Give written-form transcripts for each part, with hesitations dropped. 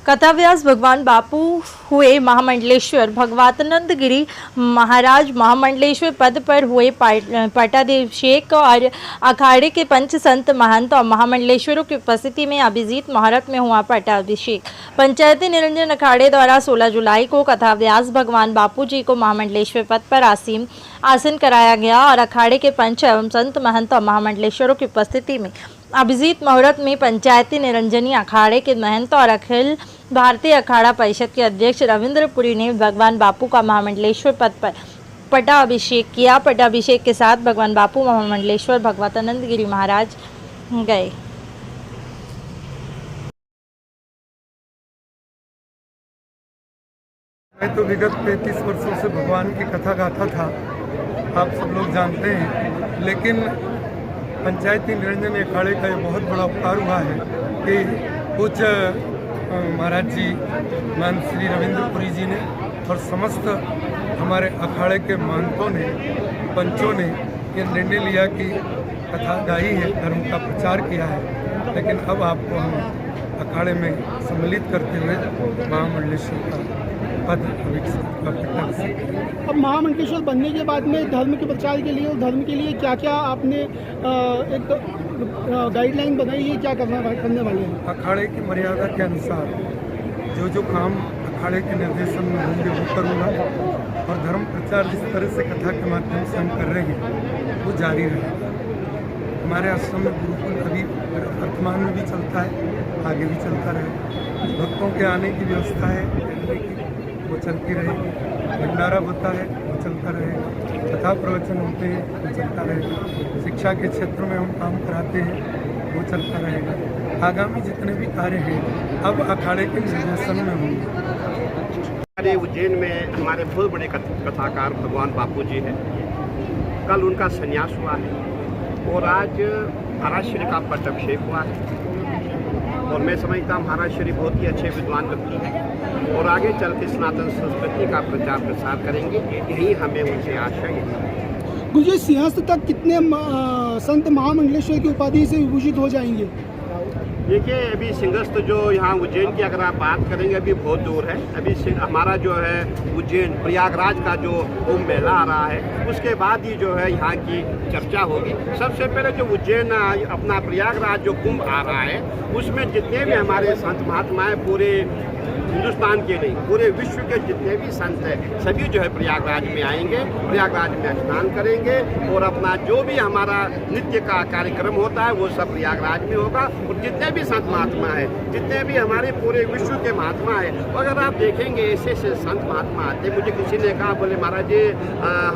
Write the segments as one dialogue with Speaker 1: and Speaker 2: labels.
Speaker 1: कथाव्यास भगवान बापू हुए महामंडलेश्वर। भगवतानंद गिरी महाराज महामंडलेश्वर पद पर हुए पट्टाभिषेक और अखाड़े के पंच संत महंत और महामंडलेश्वरों की उपस्थिति में अभिजीत मुहूर्त में हुआ पट्टाभिषेक। पंचायती निरंजन अखाड़े द्वारा 16 जुलाई को कथाव्यास भगवान बापू जी को महामंडलेश्वर पद पर आसीन कराया गया और अखाड़े के पंच एवं संत महंत और महामंडलेश्वरों की उपस्थिति में अभिजीत मुहूर्त में पंचायती निरंजनी अखाड़े के महंत और अखिल भारतीय अखाड़ा परिषद के अध्यक्ष रविंद्रपुरी ने भगवान बापू का महामंडलेश्वर पद पर पट्टाभिषेक किया। पट्टाभिषेक के साथ भगवान बापू महामंडलेश्वर भगवतानंद गिरी महाराज गए।
Speaker 2: मैं तो विगत 33 वर्षों से भगवान की कथा गाथा था, आप सब लोग जानते हैं। लेकिन पंचायती निरंजन अखाड़े का ये बहुत बड़ा उपकार हुआ है कि कुछ महाराज जी मान श्री रविंद्रपुरी जी ने और समस्त हमारे अखाड़े के महंतों ने, पंचों ने ये निर्णय लिया कि कथा गाई है, धर्म का प्रचार किया है, लेकिन अब आपको हम अखाड़े में सम्मिलित करते हुए महामंडलेश्वर का पद
Speaker 3: अब महामंडलेश्वर बनने के बाद में धर्म के प्रचार के लिए और धर्म के लिए क्या क्या आपने एक गाइडलाइन बनाई है, क्या करने वाले हैं?
Speaker 2: अखाड़े की मर्यादा के अनुसार जो काम अखाड़े के निर्देशन में होंगे वो करूँगा और धर्म प्रचार जिस तरह से कथा के माध्यम से हम कर रहे हैं वो जारी रहेगा। हमारे आश्रम में गुरुकुल अभी वर्तमान में भी चलता है, आगे भी चलता रहेगा। भक्तों के आने की व्यवस्था है, वो चलती रहेगी। भंडारा होता है, वो चलता रहेगा। कथा प्रवचन होते हैं, वो चलता रहेगा। शिक्षा के क्षेत्र में हम काम कराते हैं, वो चलता रहेगा। आगामी जितने भी कार्य हैं अब अखाड़े के निर्देशन में होंगे।
Speaker 4: हमारे उज्जैन में हमारे बहुत बड़े कथाकार भगवान बापू जी हैं। कल उनका संन्यास हुआ है और आज महाराज श्री का पट्टाभिषेक हुआ है और मैं समझता हूँ महाराज श्री बहुत ही अच्छे विद्वान व्यक्ति हैं और आगे चल के सनातन संस्कृति का प्रचार प्रसार करेंगे, यही हमें उनसे आशा है।
Speaker 3: गुरुजी, सिंहस्थ तक कितने संत महामंडलेश्वर की उपाधि से विभूषित हो जाएंगे?
Speaker 4: देखिए, अभी सिंहस्थ जो यहाँ उज्जैन की अगर आप बात करेंगे अभी बहुत दूर है। अभी हमारा जो है उज्जैन प्रयागराज का जो कुंभ मेला आ रहा है उसके बाद ही जो है यहाँ की चर्चा होगी। सबसे पहले जो उज्जैन अपना प्रयागराज जो कुंभ आ रहा है उसमें जितने भी हमारे संत महात्मा हैं, पूरे हिंदुस्तान के नहीं पूरे विश्व के जितने भी संत हैं सभी जो है प्रयागराज में आएंगे, प्रयागराज में स्नान करेंगे और अपना जो भी हमारा नित्य का कार्यक्रम होता है वो सब प्रयागराज में होगा। और जितने भी संत महात्मा है, जितने भी हमारे पूरे विश्व के महात्मा है, अगर आप देखेंगे ऐसे ऐसे संत महात्मा आते। मुझे किसी ने कहा, बोले महाराज जी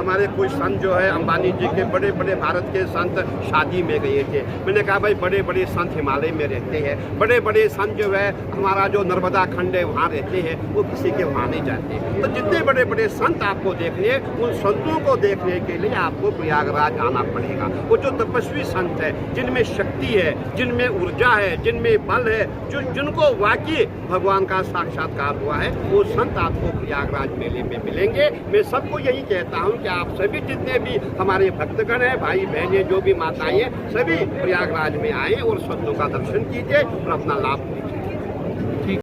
Speaker 4: हमारे कुछ संत जो है अंबानी जी के बड़े बड़े भारत के संत शादी में गए थे। मैंने कहा भाई बड़े बड़े संत हिमालय में रहते हैं, बड़े बड़े संत जो है हमारा जो नर्मदा खंड है वहाँ रहते हैं, वो किसी के वहाँ नहीं जाते। तो जितने बड़े बड़े संत आपको देखने, उन संतों को देखने के लिए आपको प्रयागराज आना पड़ेगा। वो जो तपस्वी संत है, जिनमें शक्ति है, जिनमें ऊर्जा है, जिनमें बल है, जिनको वाकई भगवान का साक्षात्कार हुआ है, वो संत आपको प्रयागराज मेले में मिलेंगे। मैं सबको यही कहता हूँ कि आप सभी जितने भी हमारे भक्तगण हैं, भाई बहनें, जो भी माताएं हैं, सभी प्रयागराज में आए और संतों का दर्शन कीजिए और अपना लाभ